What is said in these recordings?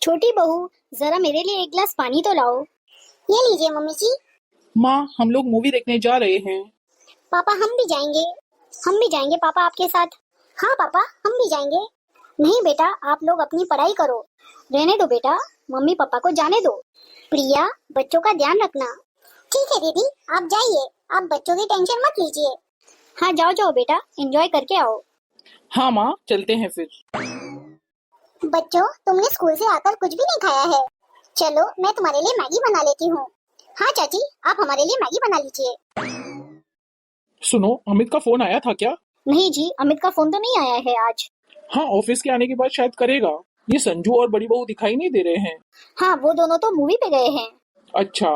छोटी बहू, जरा मेरे लिए एक गिलास पानी तो लाओ। ये लीजिए मम्मी जी। माँ, हम लोग मूवी देखने जा रहे हैं। पापा हम भी जाएंगे। हम भी जाएंगे पापा आपके साथ। हाँ पापा हम भी जाएंगे। नहीं बेटा, आप लोग अपनी पढ़ाई करो। रहने दो बेटा, मम्मी पापा को जाने दो। प्रिया, बच्चों का ध्यान रखना। ठीक है दीदी, आप जाइए, आप बच्चों की टेंशन मत लीजिए। हाँ जाओ जाओ बेटा, एंजॉय करके आओ। हाँ माँ, चलते हैं फिर। बच्चों, तुमने स्कूल से आकर कुछ भी नहीं खाया है। चलो मैं तुम्हारे लिए मैगी बना लेती हूँ। हाँ चाची, आप हमारे लिए मैगी बना लीजिए। सुनो, अमित का फोन आया था क्या? नहीं जी, अमित का फोन तो नहीं आया है आज। हाँ, ऑफिस के आने के बाद शायद करेगा। ये संजू और बड़ी बहू दिखाई नहीं दे रहे हैं। हाँ, वो दोनों तो मूवी पे गए हैं। अच्छा,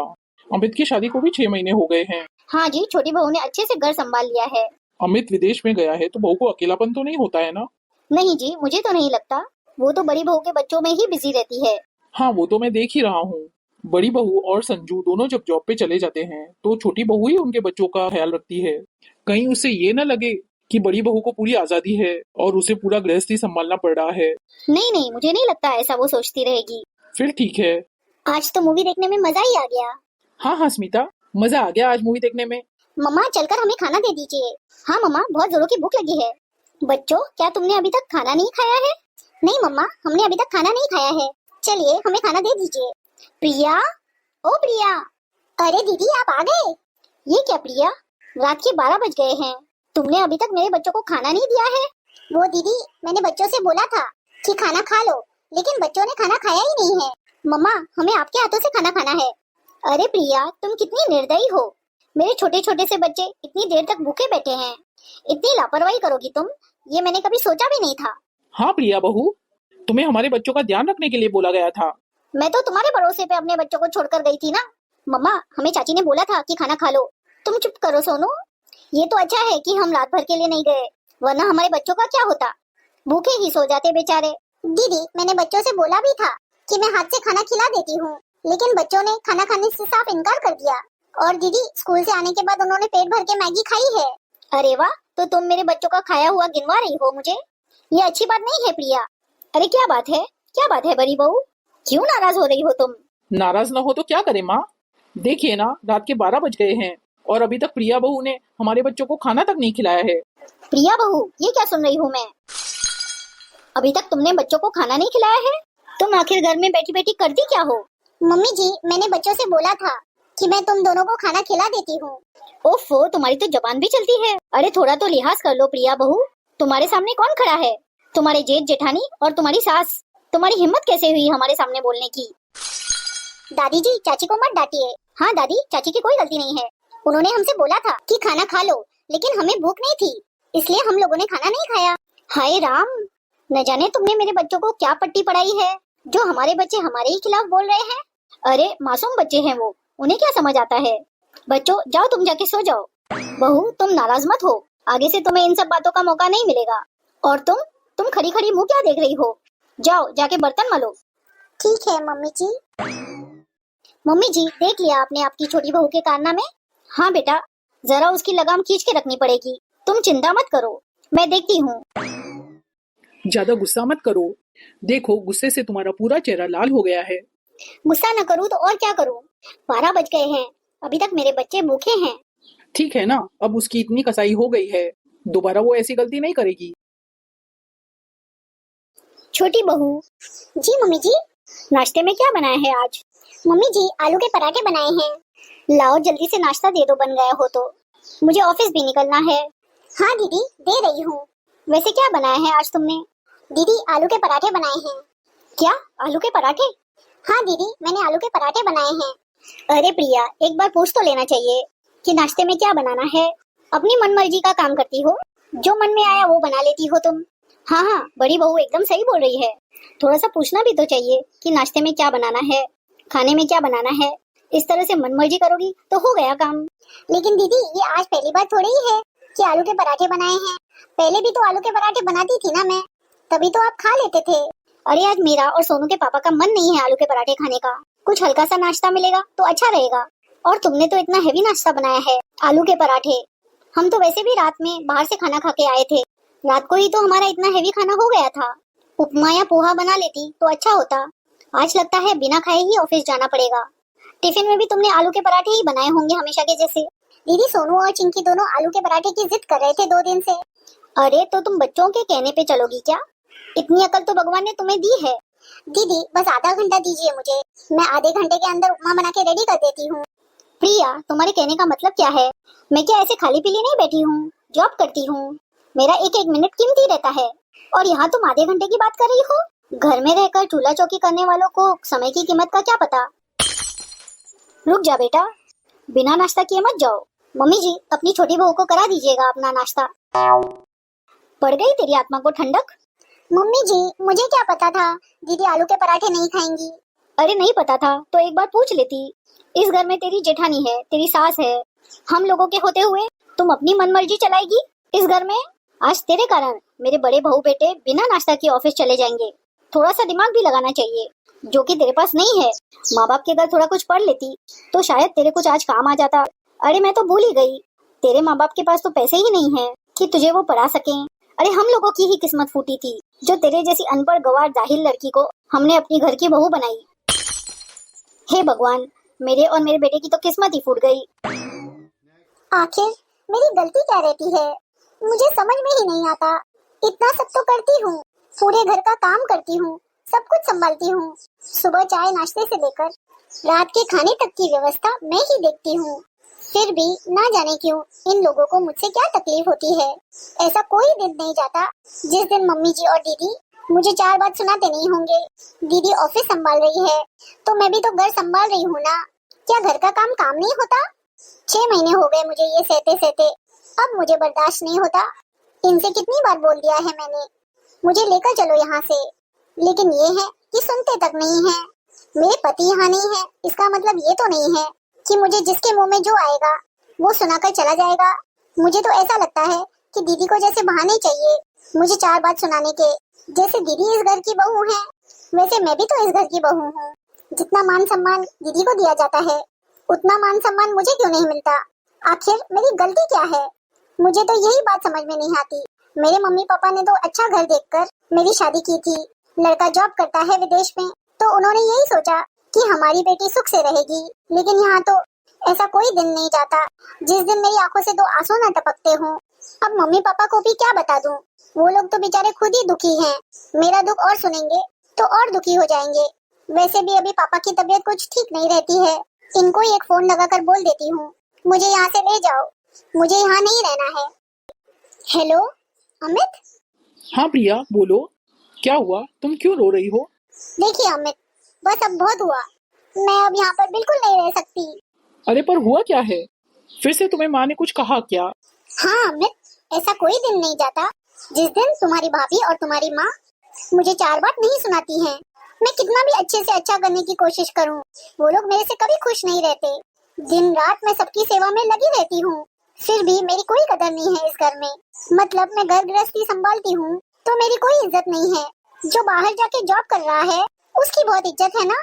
अमित की शादी को भी 6 महीने हो गए हैं। हाँ जी, छोटी बहू ने अच्छे से घर संभाल लिया है। अमित विदेश में गया है तो बहू को अकेलापन तो नहीं होता है ना? नहीं जी, मुझे तो नहीं लगता। वो तो बड़ी बहू के बच्चों में ही बिजी रहती है। हाँ, वो तो मैं देख ही रहा हूँ। बड़ी बहू और संजू दोनों जब जॉब पे चले जाते हैं तो छोटी बहू ही उनके बच्चों का ख्याल रखती है। कहीं उसे ये न लगे कि बड़ी बहू को पूरी आजादी है और उसे पूरा गृहस्थी संभालना पड़ रहा है। नहीं नहीं, मुझे नहीं लगता ऐसा वो सोचती रहेगी। फिर ठीक है। आज तो मूवी देखने में मजा ही आ गया। हाँ हाँ स्मिता, मजा आ गया आज मूवी देखने में। मम्मा चलकर हमें खाना दे दीजिए। हाँ मम्मा, बहुत जोरों की भूख लगी है। बच्चों, क्या तुमने अभी तक खाना नहीं खाया है? नहीं मम्मा, हमने अभी तक खाना नहीं खाया है। चलिए हमें खाना दे दीजिए। प्रिया, ओ प्रिया। अरे दीदी, आप आ गए। ये क्या प्रिया, रात के 12 बज गए हैं। तुमने अभी तक मेरे बच्चों को खाना नहीं दिया है। वो दीदी, मैंने बच्चों से बोला था कि खाना खा लो, लेकिन बच्चों ने खाना खाया ही नहीं है। मम्मा, हमें आपके हाथों से खाना खाना है। अरे प्रिया, तुम कितनी निर्दयी हो। मेरे छोटे छोटे से बच्चे इतनी देर तक भूखे बैठे हैं। इतनी लापरवाही करोगी तुम, ये मैंने कभी सोचा भी नहीं था। हाँ प्रिया बहू, तुम्हें हमारे बच्चों का ध्यान रखने के लिए बोला गया था। मैं तो तुम्हारे भरोसे पे अपने बच्चों को छोड़कर गई थी ना। मम्मा, हमें चाची ने बोला था कि खाना खा लो। तुम चुप करो सोनू। ये तो अच्छा है कि हम रात भर के लिए नहीं गए, वरना हमारे बच्चों का क्या होता। भूखे ही सो जाते बेचारे। दीदी, मैंने बच्चों से बोला भी था कि मैं हाथ से खाना खिला देती हूँ, लेकिन बच्चों ने खाना खाने से साफ इनकार कर दिया। और दीदी, स्कूल से आने के बाद उन्होंने पेट भर के मैगी खाई है। अरे वाह, तो तुम मेरे बच्चों का खाया हुआ गिनवा रही हो मुझे। ये अच्छी बात नहीं है प्रिया। अरे क्या बात है, क्या बात है बड़ी बहू, क्यों नाराज हो रही हो तुम? नाराज न हो तो क्या करे माँ। देखिए ना, रात के 12 बज गए हैं और अभी तक प्रिया बहू ने हमारे बच्चों को खाना तक नहीं खिलाया है। प्रिया बहू, ये क्या सुन रही हूँ मैं? अभी तक तुमने बच्चों को खाना नहीं खिलाया है? तुम आखिर घर में बैठी बैठी करती क्या हो? मम्मी जी, मैंने बच्चों से बोला था कि मैं तुम दोनों को खाना खिला देती हूँ। ओफो, तुम्हारी तो जबान भी चलती है। अरे थोड़ा तो लिहाज कर लो प्रिया बहू। तुम्हारे सामने कौन खड़ा है? तुम्हारे जेठ जेठानी और तुम्हारी सास। तुम्हारी हिम्मत कैसे हुई हमारे सामने बोलने की? दादी जी, चाची को मत डांटिए। हाँ दादी, चाची की कोई गलती नहीं है। उन्होंने हमसे बोला था कि खाना खा लो, लेकिन हमें भूख नहीं थी, इसलिए हम लोगों ने खाना नहीं खाया। हाय राम, न जाने तुमने मेरे बच्चों को क्या पट्टी पढ़ाई है, जो हमारे बच्चे हमारे ही खिलाफ बोल रहे हैं। अरे मासूम बच्चे हैं वो, उन्हें क्या समझ आता है। बच्चों, जाओ तुम जाके सो जाओ। बहू, तुम नाराज मत हो, आगे से तुम्हें इन सब बातों का मौका नहीं मिलेगा। और तुम खड़ी खड़ी मुंह क्या देख रही हो? जाओ जाके बर्तन मलो। ठीक है मम्मी जी। मम्मी जी, देख लिया आपने आपकी छोटी बहू के कारनामे? हाँ बेटा, जरा उसकी लगाम खींच के रखनी पड़ेगी। तुम चिंता मत करो, मैं देखती हूँ। ज्यादा गुस्सा मत करो। देखो, गुस्से से तुम्हारा पूरा चेहरा लाल हो गया है। गुस्सा न करूँ तो और क्या करूँ? 12 बज गए हैं, अभी तक मेरे बच्चे भूखे हैं। ठीक है ना, अब उसकी इतनी कसाई हो गई है, दोबारा वो ऐसी गलती नहीं करेगी। छोटी बहू। जी मम्मी जी। नाश्ते में क्या बनाया है आज? मम्मी जी, आलू के पराठे बनाए हैं। लाओ जल्दी से नाश्ता दे दो, बन गया हो तो। मुझे ऑफिस भी निकलना है। हाँ दीदी, दे रही हूँ। वैसे क्या बनाया है आज तुमने? दीदी, आलू के पराठे बनाए हैं। क्या, आलू के पराठे? हाँ दीदी, मैंने आलू के पराठे बनाए हैं। अरे प्रिया, एक बार पूछ तो लेना चाहिए कि नाश्ते में क्या बनाना है। अपनी मनमर्जी का काम करती हो, जो मन में आया वो बना लेती हो तुम। हाँ हाँ, बड़ी बहू एकदम सही बोल रही है। थोड़ा सा पूछना भी तो चाहिए कि नाश्ते में क्या बनाना है, खाने में क्या बनाना है। इस तरह से मनमर्जी करोगी तो हो गया काम। लेकिन दीदी, ये आज पहली बार थोड़ी ही है कि आलू के पराठे बनाए हैं। पहले भी तो आलू के पराठे बनाती थी ना मैं, तभी तो आप खा लेते थे। अरे आज मेरा और सोनू के पापा का मन नहीं है आलू के पराठे खाने का। कुछ हल्का सा नाश्ता मिलेगा तो अच्छा रहेगा। और तुमने तो इतना हेवी नाश्ता बनाया है, आलू के पराठे। हम तो वैसे भी रात में बाहर से खाना खा के आए थे, रात को ही तो हमारा इतना हेवी खाना हो गया था। उपमा या पोहा बना लेती तो अच्छा होता। आज लगता है बिना खाए ही ऑफिस जाना पड़ेगा। टिफिन में भी तुमने आलू के पराठे ही बनाए होंगे हमेशा के जैसे। दीदी, सोनू और चिंकी दोनों आलू के पराठे की जिद कर रहे थे 2 दिन से। अरे तो तुम बच्चों के कहने पे चलोगी क्या? इतनी अकल तो भगवान ने तुम्हें दी है। दीदी, बस आधा घंटा दीजिए मुझे, मैं आधे घंटे के अंदर उपमा बना के रेडी कर देती हूँ। प्रिया, तुम्हारे कहने का मतलब क्या है? मैं क्या ऐसे खाली पीली नहीं बैठी हूँ, जॉब करती हूँ। मेरा एक एक मिनट कीमती रहता है और यहाँ तुम आधे घंटे की बात कर रही हो। घर में रहकर चूल्हा चौकी करने वालों को समय की कीमत का क्या पता। रुक जा बेटा, बिना नाश्ता किए मत जाओ। मम्मी जी, अपनी छोटी बहू को करा दीजिएगा अपना नाश्ता। पड़ गई तेरी आत्मा को ठंडक? मम्मी जी, मुझे क्या पता था दीदी आलू के पराठे नहीं खाएंगी। अरे नहीं पता था तो एक बार पूछ लेती। इस घर में तेरी जेठानी है, तेरी सास है, हम लोगों के होते हुए तुम अपनी मनमर्जी चलाएगी इस घर में? आज तेरे कारण मेरे बड़े बहू बेटे बिना नाश्ता किए ऑफिस चले जाएंगे। थोड़ा सा दिमाग भी लगाना चाहिए, जो कि तेरे पास नहीं है। माँ बाप के घर थोड़ा कुछ पढ़ लेती तो शायद तेरे कुछ आज काम आ जाता। अरे मैं तो भूल ही गई, तेरे माँ बाप के पास तो पैसे ही नहीं है कि तुझे वो पढ़ा सकें। अरे हम लोगों की ही किस्मत फूटी थी जो तेरे जैसी अनपढ़ गंवार जाहिल लड़की को हमने अपनी घर की बहू बनाई। हे भगवान, मेरे और मेरे बेटे की तो किस्मत ही फूट गई। आखिर मेरी गलती क्या रहती है, मुझे समझ में ही नहीं आता। इतना सब तो करती हूँ, पूरे घर का काम करती हूँ, सब कुछ संभालती हूँ। सुबह चाय नाश्ते से लेकर रात के खाने तक की व्यवस्था मैं ही देखती हूँ। फिर भी ना जाने क्यों इन लोगों को मुझसे क्या तकलीफ होती है। ऐसा कोई दिन नहीं जाता जिस दिन मम्मी जी और दीदी मुझे 4 बात सुनाते नहीं होंगे। दीदी ऑफिस संभाल रही है तो मैं भी तो घर संभाल रही हूँ ना। क्या घर का काम नहीं होता? 6 महीने हो गए मुझे ये सहते सहते, अब मुझे बर्दाश्त नहीं होता। इनसे कितनी बार बोल दिया है मैंने, मुझे लेकर चलो यहाँ से, लेकिन ये है कि सुनते तक नहीं है। मेरे पति यहाँ नहीं है, इसका मतलब ये तो नहीं है कि मुझे जिसके मुंह में जो आएगा वो सुनाकर चला जाएगा। मुझे तो ऐसा लगता है कि दीदी को जैसे बहाने चाहिए मुझे 4 बात सुनाने के। जैसे दीदी इस घर की बहू है, वैसे मैं भी तो इस घर की बहू हूँ। जितना मान सम्मान दीदी को दिया जाता है उतना मान सम्मान मुझे क्यों नहीं मिलता? आखिर मेरी गलती क्या है? मुझे तो यही बात समझ में नहीं आती। मेरे मम्मी पापा ने तो अच्छा घर देखकर मेरी शादी की थी। लड़का जॉब करता है विदेश में, तो उन्होंने यही सोचा कि हमारी बेटी सुख से रहेगी। लेकिन यहाँ तो ऐसा कोई दिन नहीं जाता जिस दिन मेरी आंखों से 2 आंसू न टपकते हों। अब मम्मी पापा को भी क्या बता दूं? वो लोग तो बेचारे खुद ही दुखी हैं। मेरा दुख और सुनेंगे तो और दुखी हो जाएंगे। वैसे भी अभी पापा की तबीयत कुछ ठीक नहीं रहती है। इनको ही एक फोन लगाकर बोल देती हूँ, मुझे यहाँ से ले जाओ, मुझे यहाँ नहीं रहना है। हेलो अमित। हाँ प्रिया, बोलो, क्या हुआ? तुम क्यों रो रही हो? देखिए अमित, बस अब बहुत हुआ, मैं अब यहाँ पर बिल्कुल नहीं रह सकती। अरे पर हुआ क्या है? फिर से तुम्हें माँ ने कुछ कहा क्या? हाँ अमित, ऐसा कोई दिन नहीं जाता जिस दिन तुम्हारी भाभी और तुम्हारी माँ मुझे 4 बात नहीं सुनाती हैं। मैं कितना भी अच्छे से अच्छा करने की कोशिश करूँ, वो लोग मेरे से कभी खुश नहीं रहते। दिन रात मैं सबकी सेवा में लगी रहती हूँ, फिर भी मेरी कोई कदर नहीं है इस घर में। मतलब मैं घर गृहस्थी संभालती हूँ तो मेरी कोई इज्जत नहीं है। जो बाहर जाके जॉब कर रहा है उसकी बहुत इज्जत है ना।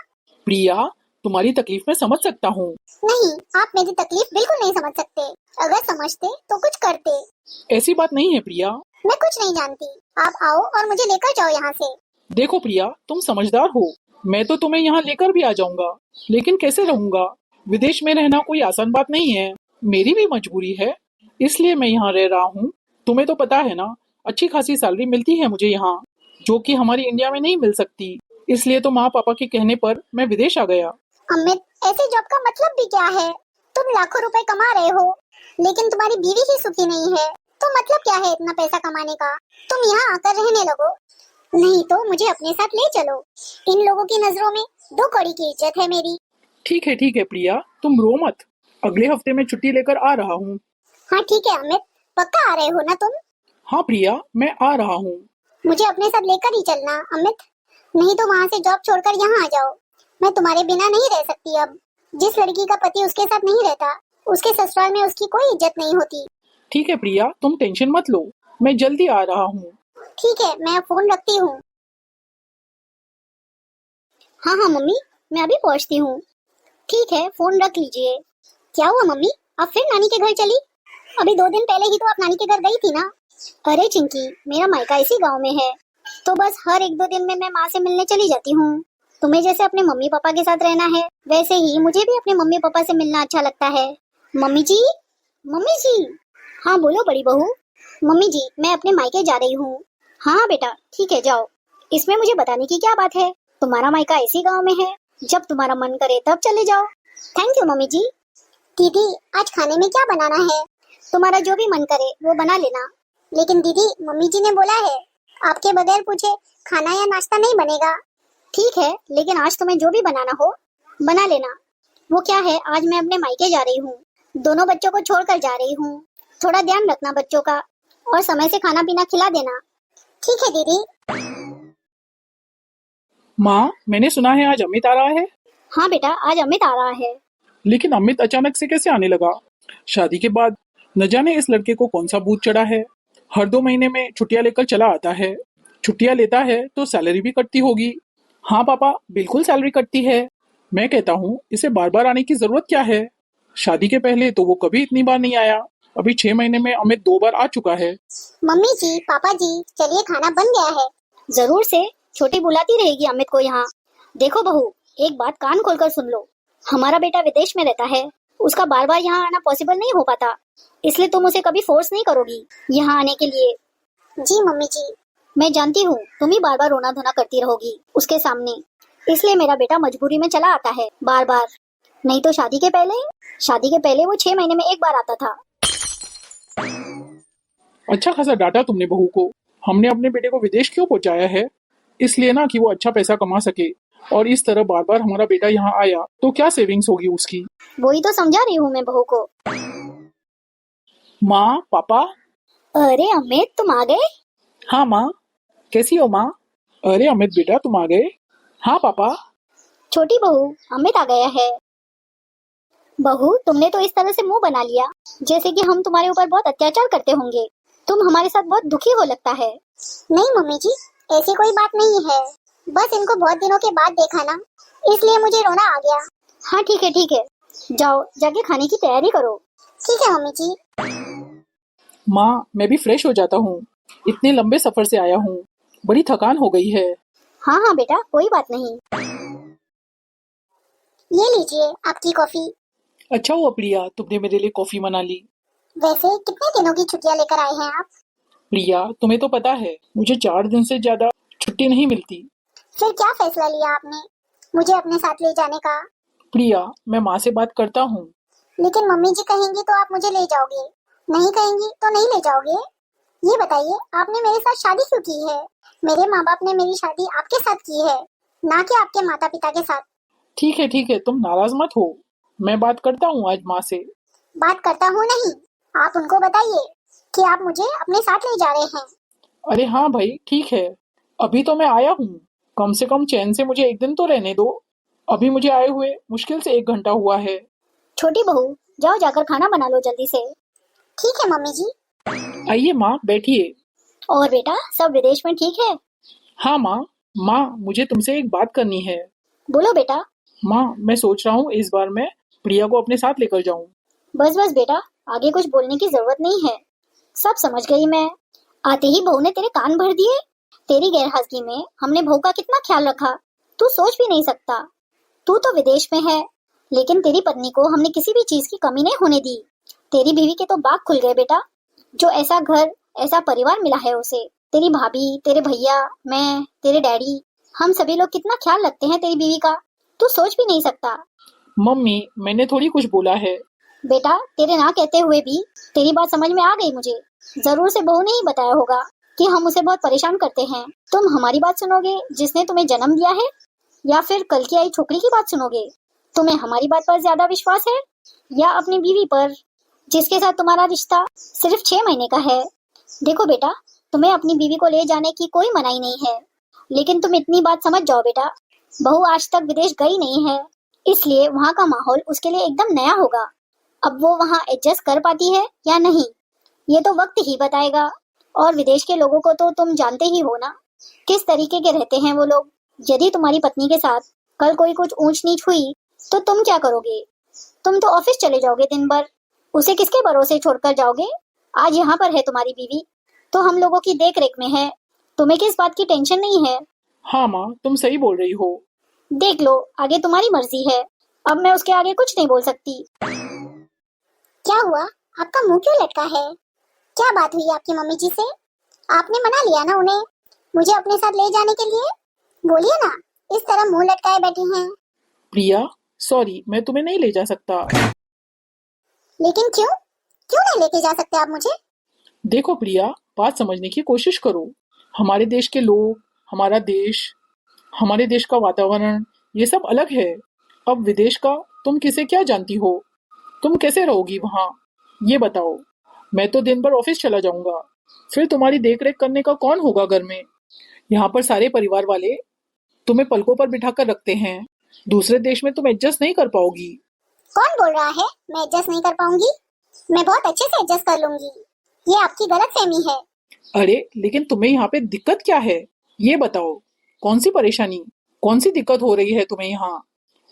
प्रिया, तुम्हारी तकलीफ मैं समझ सकता हूँ। नहीं, आप मेरी तकलीफ बिल्कुल नहीं समझ सकते। अगर समझते तो कुछ करते। ऐसी बात नहीं है प्रिया। मैं कुछ नहीं जानती, आप आओ और मुझे लेकर जाओ यहाँ से। देखो प्रिया, तुम समझदार हो, मैं तो तुम्हें यहाँ लेकर भी आ जाऊंगा, लेकिन कैसे रहूंगा? विदेश में रहना कोई आसान बात नहीं है। मेरी भी मजबूरी है, इसलिए मैं यहाँ रह रहा हूँ। तुम्हें तो पता है ना, अच्छी खासी सैलरी मिलती है मुझे यहाँ, जो कि हमारी इंडिया में नहीं मिल सकती। इसलिए तो माँ पापा के कहने पर मैं विदेश आ गया। अमित, ऐसे जॉब का मतलब भी क्या है? तुम लाखों रुपए कमा रहे हो, लेकिन तुम्हारी बीवी ही सुखी नहीं है, तो मतलब क्या है इतना पैसा कमाने का? तुम यहाँ आकर रहने लगो, नहीं तो मुझे अपने साथ ले चलो। इन लोगों की नजरों में 2 कौड़ी की इज्जत है मेरी। ठीक है प्रिया, तुम रो मत। अगले हफ्ते में छुट्टी लेकर आ रहा हूँ। हाँ ठीक है अमित, पक्का आ रहे हो ना तुम? हाँ प्रिया, मैं आ रहा हूँ। मुझे अपने साथ लेकर ही चलना अमित, नहीं तो वहाँ से जॉब छोड़कर यहाँ आ जाओ। मैं तुम्हारे बिना नहीं रह सकती अब। जिस लड़की का पति उसके साथ नहीं रहता, उसके ससुराल में उसकी कोई इज्जत नहीं होती। ठीक है प्रिया, तुम टेंशन मत लो, मैं जल्दी आ रहा हूँ। ठीक है, मैं फोन रखती हूँ। हाँ हाँ मम्मी, मैं अभी पहुँचती हूँ। ठीक है, फोन रख लीजिए। क्या हुआ मम्मी, आप फिर नानी के घर चली? अभी 2 दिन पहले ही तो आप नानी के घर गई थी ना। अरे चिंकी, मेरा मायका इसी गांव में है, तो बस हर 1-2 दिन में मैं माँ से मिलने चली जाती हूँ। तुम्हें जैसे अपने मम्मी पापा के साथ रहना है, वैसे ही मुझे भी अपने मम्मी पापा से मिलना अच्छा लगता है। मम्मी जी, मम्मी जी। हाँ बोलो बड़ी बहू। मम्मी जी, मैं अपने मायके जा रही हूँ। हाँ हाँ बेटा, ठीक है जाओ। इसमें मुझे बताने की क्या बात है, तुम्हारा मायका इसी गांव में है, जब तुम्हारा मन करे तब चले जाओ। थैंक यू मम्मी जी। दीदी, आज खाने में क्या बनाना है? तुम्हारा जो भी मन करे वो बना लेना। लेकिन दीदी, मम्मी जी ने बोला है आपके बगैर पूछे खाना या नाश्ता नहीं बनेगा। ठीक है, लेकिन आज तुम्हें जो भी बनाना हो बना लेना। वो क्या है, आज मैं अपने मायके जा रही हूँ, दोनों बच्चों को छोड़कर जा रही हूँ। थोड़ा ध्यान रखना बच्चों का और समय से खाना पीना खिला देना। ठीक है दीदी। माँ, मैंने सुना है आज अमित आ रहा है। हाँ बेटा, आज अमित आ रहा है। लेकिन अमित अचानक से कैसे आने लगा? शादी के बाद न जाने इस लड़के को कौन सा भूत चढ़ा है। हर 2 महीने में छुट्टियां लेकर चला आता है। छुट्टियां लेता है तो सैलरी भी कटती होगी। हाँ पापा, बिल्कुल सैलरी कटती है। मैं कहता हूँ इसे बार बार आने की जरूरत क्या है? शादी के पहले तो वो कभी इतनी बार नहीं आया। अभी 6 महीने में अमित 2 बार आ चुका है। मम्मी जी, पापा जी, चलिए खाना बन गया है। जरूर से, छोटी बुलाती रहेगी अमित को यहाँ। देखो बहू, एक बात कान खोलकर सुन लो। हमारा बेटा विदेश में रहता है, उसका बार बार यहाँ आना पॉसिबल नहीं हो पाता, इसलिए तुम उसे कभी फोर्स नहीं करोगी यहाँ आने के लिए। जी मम्मी जी। मैं जानती हूँ तुम ही बार बार रोना धोना करती रहोगी उसके सामने, इसलिए मेरा बेटा मजबूरी में चला आता है बार बार। नहीं तो शादी के पहले वो 6 महीने में एक बार आता था। अच्छा खासा डांटा तुमने बहू को। हमने अपने बेटे को विदेश क्यों पहुंचाया है? इसलिए ना कि वो अच्छा पैसा कमा सके। और इस तरह बार बार हमारा बेटा यहाँ आया तो क्या सेविंग्स होगी उसकी? वही तो समझा रही हूँ मैं बहू को। माँ, पापा। अरे अमित, तुम आ गए? हाँ माँ, कैसी हो माँ? अरे अमित बेटा, तुम आ गए? हाँ पापा। छोटी बहू, अमित आ गया है। बहू, तुमने तो इस तरह से मुंह बना लिया जैसे कि हम तुम्हारे ऊपर बहुत अत्याचार करते होंगे। तुम हमारे साथ बहुत दुखी हो लगता है। नहीं मम्मी जी, ऐसी कोई बात नहीं है, बस इनको बहुत दिनों के बाद देखा ना, इसलिए मुझे रोना आ गया। हाँ ठीक है, जाओ जाके खाने की तैयारी करो। ठीक है मम्मी जी। माँ, मैं भी फ्रेश हो जाता हूँ। इतने लंबे सफर से आया हूँ, बड़ी थकान हो गई है। हाँ हाँ बेटा, कोई बात नहीं। ये लीजिए आपकी कॉफी। अच्छा हुआ प्रिया, तुमने मेरे लिए कॉफी बना ली। वैसे कितने दिनों की छुट्टियां लेकर आए हैं आप? प्रिया, तुम्हें तो पता है मुझे 4 दिन से ज्यादा छुट्टी नहीं मिलती। फिर क्या फैसला लिया आपने मुझे अपने साथ ले जाने का? प्रिया, मैं माँ से बात करता हूँ। लेकिन मम्मी जी कहेंगी तो आप मुझे ले जाओगे, नहीं कहेंगी तो नहीं ले जाओगे। ये बताइए, आपने मेरे साथ शादी क्यों की है? मेरे माँ बाप ने मेरी शादी आपके साथ की है, ना कि आपके माता पिता के साथ। ठीक है, तुम नाराज मत हो। मैं बात करता हूँ आज माँ से। बात करता हूँ नहीं, आप उनको बताइए कि आप मुझे अपने साथ ले जा रहे हैं। अरे हाँ भाई, ठीक है। अभी तो मैं आया हूँ, कम से कम चैन से मुझे एक दिन तो रहने दो। अभी मुझे आए हुए मुश्किल से 1 घंटा हुआ है। छोटी बहू, जाओ जाकर खाना बना लो जल्दी से। ठीक है मम्मी जी। आइए माँ, बैठिए। और बेटा, सब विदेश में ठीक है? हाँ माँ, मुझे तुमसे एक बात करनी है। बोलो बेटा। माँ, मैं सोच रहा हूँ इस बार मैं प्रिया को अपने साथ लेकर जाऊँ। बस बेटा, आगे कुछ बोलने की जरूरत नहीं है, सब समझ गई मैं। आते ही बहू ने तेरे कान भर दिए। तेरी गैरहाजिरी में हमने बहू का कितना ख्याल रखा, तू सोच भी नहीं सकता। तू तो विदेश में है, लेकिन तेरी पत्नी को हमने किसी भी चीज की कमी नहीं होने दी। तेरी बीवी के तो बाग खुल गए बेटा, जो ऐसा घर ऐसा परिवार मिला है उसे। तेरी भाभी, तेरे भैया, मैं, तेरे डैडी, हम सभी लोग कितना ख्याल रखते हैं तेरी बीवी का, तू सोच भी नहीं सकता। मम्मी, मैंने थोड़ी कुछ बोला है। बेटा, तेरे ना कहते हुए भी तेरी बात समझ में आ गई मुझे। जरूर से बहू ने ही बताया होगा कि हम उसे बहुत परेशान करते हैं। तुम हमारी बात सुनोगे जिसने तुम्हें जन्म दिया है, या फिर कल की आई छोकरी की बात सुनोगे? तुम्हें हमारी बात पर ज्यादा विश्वास है या अपनी बीवी पर, जिसके साथ तुम्हारा रिश्ता सिर्फ 6 महीने का है? देखो बेटा, तुम्हें अपनी बीवी को ले जाने की कोई मनाही नहीं है, लेकिन तुम इतनी बात समझ जाओ बेटा, बहू आज तक विदेश गई नहीं है, इसलिए वहाँ का माहौल उसके लिए एकदम नया होगा। अब वो वहाँ एडजस्ट कर पाती है या नहीं, ये तो वक्त ही बताएगा। और विदेश के लोगों को तो तुम जानते ही हो ना, किस तरीके के रहते हैं वो लोग। यदि तुम्हारी पत्नी के साथ कल कोई कुछ ऊंच नीच हुई तो तुम क्या करोगे? तुम तो ऑफिस चले जाओगे दिन भर, उसे किसके भरोसे छोड़कर जाओगे? आज यहाँ पर है तुम्हारी बीवी, तो हम लोगों की देख रेख में है, तुम्हें किस बात की टेंशन नहीं है? हाँ माँ, तुम सही बोल रही हो। देख लो, आगे तुम्हारी मर्जी है। अब मैं उसके आगे कुछ नहीं बोल सकती। क्या हुआ? आपका मुंह क्यों लटका है? क्या बात हुई आपकी मम्मी जी से? आपने मना लिया ना उन्हें मुझे अपने साथ ले जाने के लिए? बोलिए ना, इस तरह मुंह लटकाए बैठी हैं। प्रिया, सॉरी, मैं तुम्हें नहीं ले जा सकता। लेकिन क्यों? क्यों नहीं लेके जा सकते आप मुझे? देखो प्रिया, बात समझने की कोशिश करो। हमारे देश के लोग, हमारा देश, हमारे देश का वातावरण, ये सब अलग है। अब विदेश का तुम किसे क्या जानती हो? तुम कैसे रहोगी वहाँ? ये बताओ। मैं तो दिन भर ऑफिस चला जाऊंगा, फिर तुम्हारी देख रेख करने का कौन होगा घर में? यहाँ पर सारे परिवार वाले तुम्हें पलकों पर बिठा कर रखते हैं। दूसरे देश में तुम एडजस्ट नहीं कर पाओगी। कौन बोल रहा है मैं एडजस्ट नहीं कर पाऊंगी? मैं बहुत अच्छे से एडजस्ट कर लूंगी। ये आपकी गलतफहमी है। अरे लेकिन तुम्हें यहाँ पे दिक्कत क्या है? ये बताओ, कौन सी परेशानी, कौन सी दिक्कत हो रही है तुम्हें यहाँ?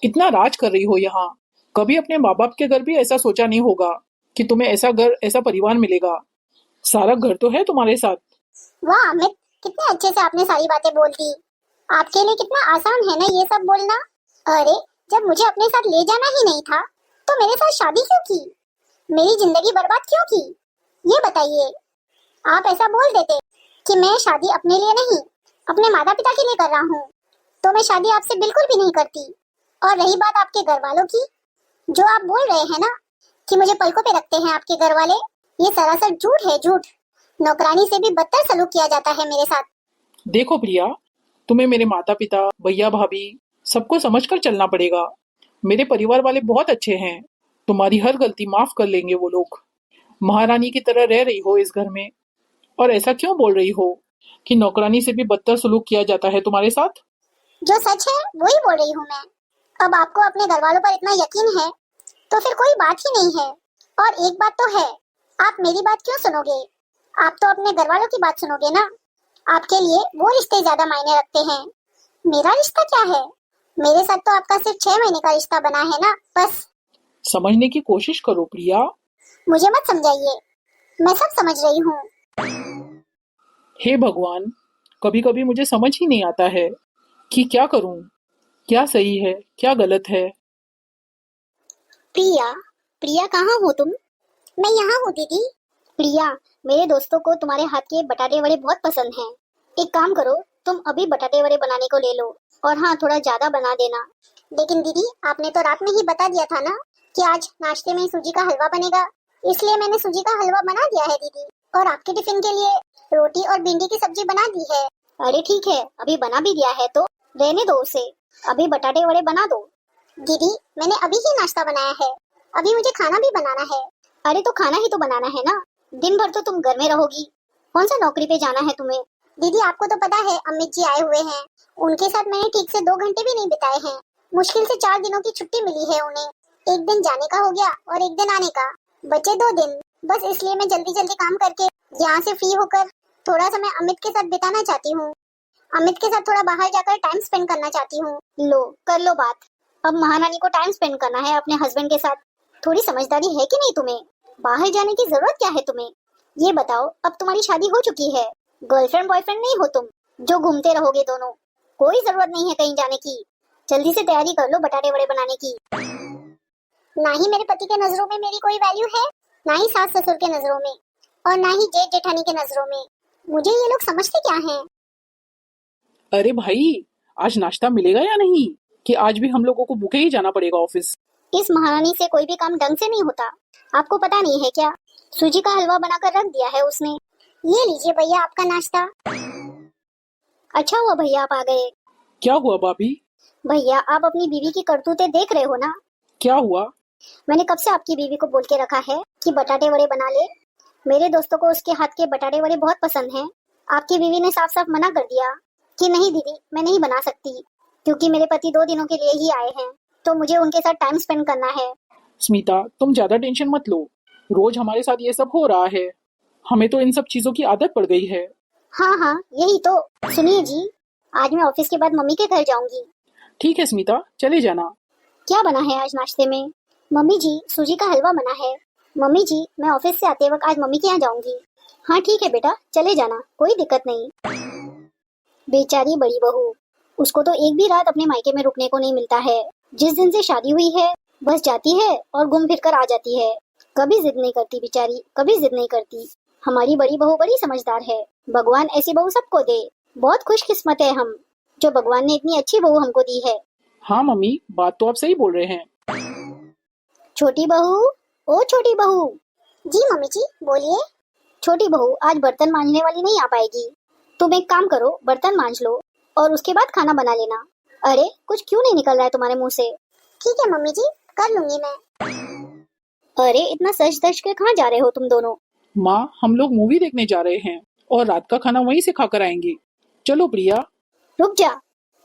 इतना राज कर रही हो यहाँ। कभी अपने माँ बाप के घर भी ऐसा सोचा नहीं होगा कि तुम्हें ऐसा घर, ऐसा परिवार मिलेगा। सारा घर तो है तुम्हारे साथ। वाह अमित, कितने अच्छे से आपने सारी बातें बोल दी। आपके लिए कितना आसान है ना ये सब बोलना। अरे, जब मुझे अपने साथ ले जाना ही नहीं था तो मेरे साथ शादी क्यों की? मेरी जिंदगी बर्बाद क्यों की? ये बताइए। आप ऐसा बोल देते कि मैं शादी अपने लिए नहीं, अपने माता पिता के लिए कर रहा हूँ, तो मैं शादी आपसे बिल्कुल भी नहीं करती। और रही बात आपके घर वालों की, जो आप बोल रहे हैं ना कि मुझे पलकों पे रखते हैं आपके घर वाले, ये सरासर झूठ है, झूठ। नौकरानी से भी बदतर सलूक किया जाता है मेरे साथ। देखो प्रिया, तुम्हें मेरे माता पिता, भैया भाभी सबको समझकर चलना पड़ेगा। मेरे परिवार वाले बहुत अच्छे हैं। तुम्हारी हर गलती माफ कर लेंगे वो लोग। महारानी की तरह रह रही हो इस घर में, और ऐसा क्यों बोल रही हो कि नौकरानी से भी बदतर सलूक किया जाता है तुम्हारे साथ? जो सच है वही बोल रही हूँ मैं। अब आपको अपने घर वालों पर इतना यकीन है तो फिर कोई बात ही नहीं है। और एक बात तो है, आप मेरी बात क्यों सुनोगे? आप तो अपने घर वालों की बात सुनोगे ना। आपके लिए वो रिश्ते ज्यादा मायने रखते हैं। मेरा रिश्ता क्या है? मेरे साथ तो आपका सिर्फ 6 महीने का रिश्ता बना है ना, बस। समझने की कोशिश करो प्रिया। मुझे मत समझाइए, मैं सब समझ रही हूँ। हे भगवान, कभी कभी मुझे समझ ही नहीं आता है कि क्या करूं, क्या सही है, क्या गलत है। प्रिया, प्रिया कहाँ हो तुम? मैं यहाँ हूँ दीदी। प्रिया, मेरे दोस्तों को तुम्हारे हाथ के बटाटे वड़े बहुत पसंद हैं। एक काम करो, तुम अभी बटाटे वड़े बनाने को ले लो, और हाँ, थोड़ा ज्यादा बना देना। लेकिन दीदी, आपने तो रात में ही बता दिया था ना कि आज नाश्ते में सूजी का हलवा बनेगा, इसलिए मैंने सूजी का हलवा बना दिया है दीदी। और आपके टिफिन के लिए रोटी और भिंडी की सब्जी बना दी है। अरे ठीक है, अभी बना भी दिया है तो रहने दो उसे। अभी बटाटे वड़े बना दो। दीदी, मैंने अभी ही नाश्ता बनाया है, अभी मुझे खाना भी बनाना है। अरे तो खाना ही तो बनाना है ना, दिन भर तो तुम घर में रहोगी, कौन सा नौकरी पे जाना है तुम्हें? दीदी, आपको तो पता है अमित जी आए हुए हैं, उनके साथ मैंने ठीक से 2 घंटे भी नहीं बिताए हैं। मुश्किल से 4 दिनों की छुट्टी मिली है उन्हें। एक दिन जाने का हो गया और एक दिन आने का, बचे 2 दिन। बस इसलिए मैं जल्दी जल्दी काम करके यहाँ से फ्री होकर थोड़ा समय अमित के साथ बिताना चाहती हूँ। अमित के साथ थोड़ा बाहर जाकर टाइम स्पेंड करना चाहती हूँ। लो, कर लो बात। अब महारानी को टाइम स्पेंड करना है अपने हस्बैंड के साथ। थोड़ी समझदारी है कि नहीं तुम्हें? बाहर जाने की जरूरत क्या है तुम्हें? ये बताओ, अब तुम्हारी शादी हो चुकी है, गर्लफ्रेंड बॉयफ्रेंड नहीं हो तुम जो घूमते रहोगे दोनों। कोई जरूरत नहीं है कहीं जाने की। जल्दी से तैयारी कर लो बटाटे वड़े बनाने की। ना ही मेरे पति के नजरों में मेरी कोई वैल्यू है, ना ही सास ससुर के नजरों में, और ना ही जेठ जेठानी के नजरों में। मुझे ये लोग समझते क्या हैं? अरे भाई, आज नाश्ता मिलेगा या नहीं, कि आज भी हम लोगों को भूखे ही जाना पड़ेगा ऑफिस? इस महारानी से कोई भी काम ढंग से नहीं होता। आपको पता नहीं है क्या? सूजी का हलवा बनाकर रख दिया है उसने। ये लीजिए भैया आपका नाश्ता। अच्छा हुआ भैया आप आ गए। क्या हुआ भाभी? भैया, आप अपनी बीवी की करतूतें देख रहे हो ना? क्या हुआ? मैंने कब से आपकी बीवी को बोल के रखा है कि बटाटे वड़े बना ले। मेरे दोस्तों को उसके हाथ के बटाटे वड़े बहुत पसंद हैं। आपकी बीवी ने साफ साफ मना कर दिया कि नहीं दीदी, मैं नहीं बना सकती, क्योंकि मेरे पति 2 दिनों के लिए ही आए हैं, तो मुझे उनके साथ टाइम स्पेंड करना है। स्मिता, तुम ज्यादा टेंशन मत लो। रोज हमारे साथ ये सब हो रहा है, हमें तो इन सब चीजों की आदत पड़ गई है। हाँ हाँ, यही तो। सुनिए जी, आज मैं ऑफिस के बाद मम्मी के घर जाऊंगी। ठीक है स्मिता, चले जाना। क्या बना है आज नाश्ते में? मम्मी जी, सूजी का हलवा बना है। मम्मी जी, मैं ऑफिस से आते वक्त आज मम्मी के यहाँ जाऊंगी। हाँ ठीक है बेटा, चले जाना, कोई दिक्कत नहीं। बेचारी बड़ी बहू, उसको तो एक भी रात अपने मायके में रुकने को नहीं मिलता है। जिस दिन से शादी हुई है बस जाती है और घूम फिर कर आ जाती है। कभी जिद नहीं करती बेचारी, कभी जिद नहीं करती। हमारी बड़ी बहू बड़ी समझदार है। भगवान ऐसी बहू सबको दे। बहुत खुशकिस्मत है हम, जो भगवान ने इतनी अच्छी बहू हमको दी है। हाँ मम्मी, बात तो आप सही बोल रहे हैं। छोटी बहू, ओ छोटी बहू। जी मम्मी जी, बोलिए। छोटी बहू आज बर्तन मांजने वाली नहीं आ पाएगी। तुम एक काम करो, बर्तन मांज लो और उसके बाद खाना बना लेना। अरे कुछ क्यों नहीं निकल रहा है तुम्हारे मुंह से? ठीक है मम्मी जी, कर लूंगी मैं। अरे इतना सच धज के कहाँ जा रहे हो तुम दोनों? माँ, हम लोग मूवी देखने जा रहे हैं और रात का खाना वहीं से खाकर आएंगे। चलो प्रिया। रुक जा,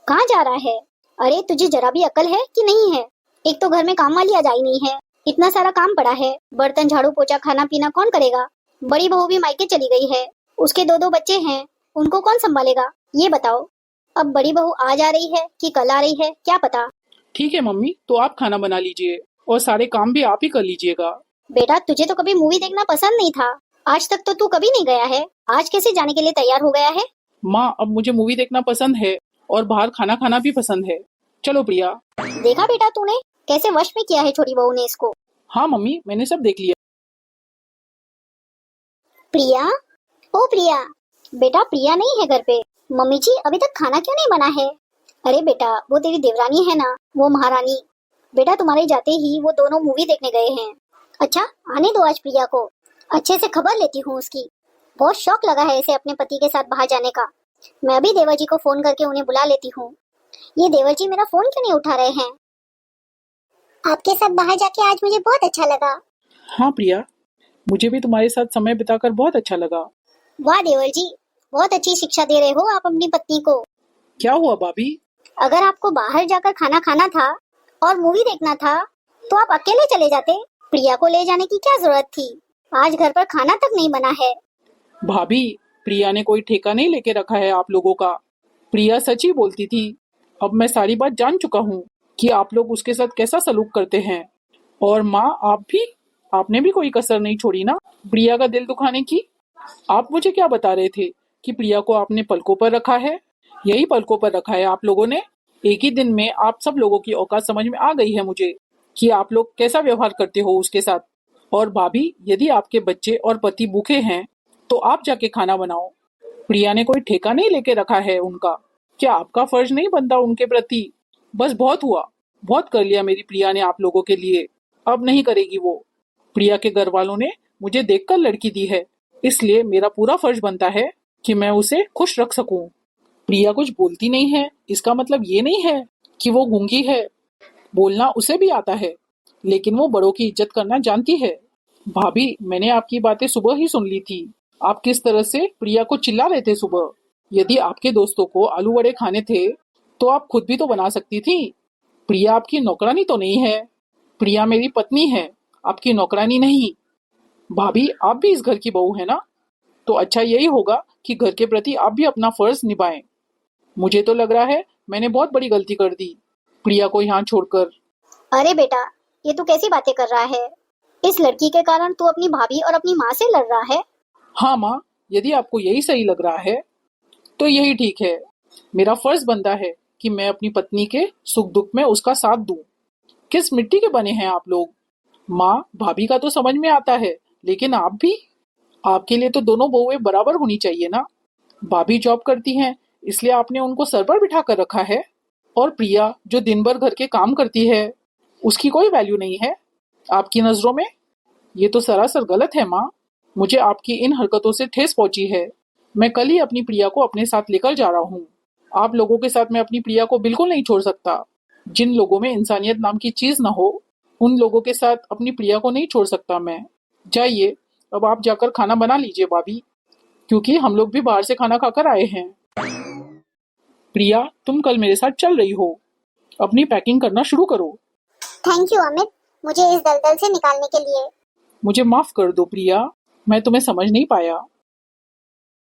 कहाँ जा रहा है? अरे तुझे जरा भी अकल है कि नहीं है? एक तो घर में काम वाली आज आई नहीं है, इतना सारा काम पड़ा है। बर्तन झाड़ू पोछा खाना पीना कौन करेगा? बड़ी बहू भी मायके चली गई है, उसके दो दो बच्चे हैं, उनको कौन संभालेगा? ये बताओ। अब बड़ी बहू आज आ रही है कि कल आ रही है क्या पता। ठीक है मम्मी, तो आप खाना बना लीजिए और सारे काम भी आप ही कर लीजिएगा। बेटा तुझे तो कभी मूवी देखना पसंद नहीं था, आज तक तो तू कभी नहीं गया है, आज कैसे जाने के लिए तैयार हो गया है? माँ, अब मुझे मूवी देखना पसंद है और बाहर खाना खाना भी पसंद है। चलो प्रिया। देखा बेटा तूने कैसे वश में किया है छोटी बहू ने इसको। हाँ मम्मी, मैंने सब देख लिया। प्रिया, ओ प्रिया। बेटा प्रिया नहीं है घर पे। मम्मी जी अभी तक खाना क्यों नहीं बना है? अरे बेटा वो तेरी देवरानी है ना, वो महारानी। बेटा तुम्हारे जाते ही वो दोनों मूवी देखने गए हैं। अच्छा आने दो आज प्रिया को, अच्छे से खबर लेती हूँ उसकी। बहुत शौक लगा है इसे अपने पति के साथ बाहर जाने का। मैं अभी देवर जी को फोन करके उन्हें बुला लेती हूँ। ये देवर जी मेरा फोन क्यों नहीं उठा रहे हैं? आपके साथ बाहर जाके आज मुझे बहुत अच्छा लगा। हाँ प्रिया, मुझे भी तुम्हारे साथ समय बिताकर बहुत अच्छा लगा। वाह देवर जी, बहुत अच्छी शिक्षा दे रहे हो आप अपनी पत्नी को। क्या हुआ भाभी? अगर आपको बाहर जाकर खाना खाना था और मूवी देखना था तो आप अकेले चले जाते, प्रिया को ले जाने की क्या जरूरत थी? आज घर पर खाना तक नहीं बना है। भाभी, प्रिया ने कोई ठेका नहीं लेके रखा है आप लोगों का। प्रिया सच ही बोलती थी। अब मैं सारी बात जान चुका हूँ कि आप लोग उसके साथ कैसा सलूक करते हैं। और माँ, आप भी, आपने भी कोई कसर नहीं छोड़ी ना प्रिया का दिल दुखाने की। आप मुझे क्या बता रहे थे कि प्रिया को आपने पलकों पर रखा है? यही पलकों पर रखा है आप लोगों ने। एक ही दिन में आप सब लोगों की औकात समझ में आ गई है मुझे कि आप लोग कैसा व्यवहार करते हो उसके साथ। और भाभी, यदि आपके बच्चे और पति भूखे हैं तो आप जाके खाना बनाओ। प्रिया ने कोई ठेका नहीं लेके रखा है उनका। क्या आपका फर्ज नहीं बनता उनके प्रति? बस बहुत हुआ, बहुत कर लिया मेरी प्रिया ने आप लोगों के लिए। अब नहीं करेगी वो। प्रिया के घर वालों ने मुझे देखकर लड़की दी है, इसलिए मेरा पूरा फर्ज बनता है कि मैं उसे खुश रख सकूं। प्रिया कुछ बोलती नहीं है, इसका मतलब ये नहीं है कि वो गूंगी है। बोलना उसे भी आता है, लेकिन वो बड़ों की इज्जत करना जानती है। भाभी, मैंने आपकी बातें सुबह ही सुन ली थी। आप किस तरह से प्रिया को चिल्ला रहे थे सुबह। यदि आपके दोस्तों को आलू वड़े खाने थे तो आप खुद भी तो बना सकती थी। प्रिया आपकी नौकरानी तो नहीं है। प्रिया मेरी पत्नी है, आपकी नौकरानी नहीं। भाभी, आप भी इस घर की बहू है ना, तो अच्छा यही होगा कि घर के प्रति आप भी अपना फर्ज निभाएं। मुझे तो लग रहा है मैंने बहुत बड़ी गलती कर दी प्रिया को यहाँ छोड़कर। अरे बेटा ये तू कैसी बातें कर रहा है? इस लड़की के कारण तू अपनी भाभी और अपनी माँ से लड़ रहा है। हाँ माँ, यदि आपको यही सही लग रहा है तो यही ठीक है। मेरा फर्ज बनता है कि मैं अपनी पत्नी के सुख दुख में उसका साथ दूं। किस मिट्टी के बने हैं आप लोग? माँ, भाभी का तो समझ में आता है, लेकिन आप भी? आपके लिए तो दोनों बहुएं बराबर होनी चाहिए ना। भाभी जॉब करती हैं, इसलिए आपने उनको सर पर बिठा कर रखा है। और प्रिया जो दिन भर घर के काम करती है, उसकी कोई वैल्यू नहीं है आपकी नजरों में? ये तो सरासर गलत है माँ। मुझे आपकी इन हरकतों से ठेस पहुंची है। मैं कल ही अपनी प्रिया को अपने साथ लेकर जा रहा हूँ। आप लोगों के साथ मैं अपनी प्रिया को बिल्कुल नहीं छोड़ सकता। जिन लोगों में इंसानियत नाम की चीज न हो, उन लोगों के साथ अपनी प्रिया को नहीं छोड़ सकता मैं। जाइए, अब आप जाकर खाना बना लीजिए भाभी, क्योंकि हम लोग भी बाहर से खाना खाकर आए हैं। प्रिया, तुम कल मेरे साथ चल रही हो। अपनी पैकिंग करना शुरू करो। थैंक यू अमित, मुझे इस दलदल से निकालने के लिए। मुझे माफ कर दो प्रिया, मैं तुम्हें समझ नहीं पाया।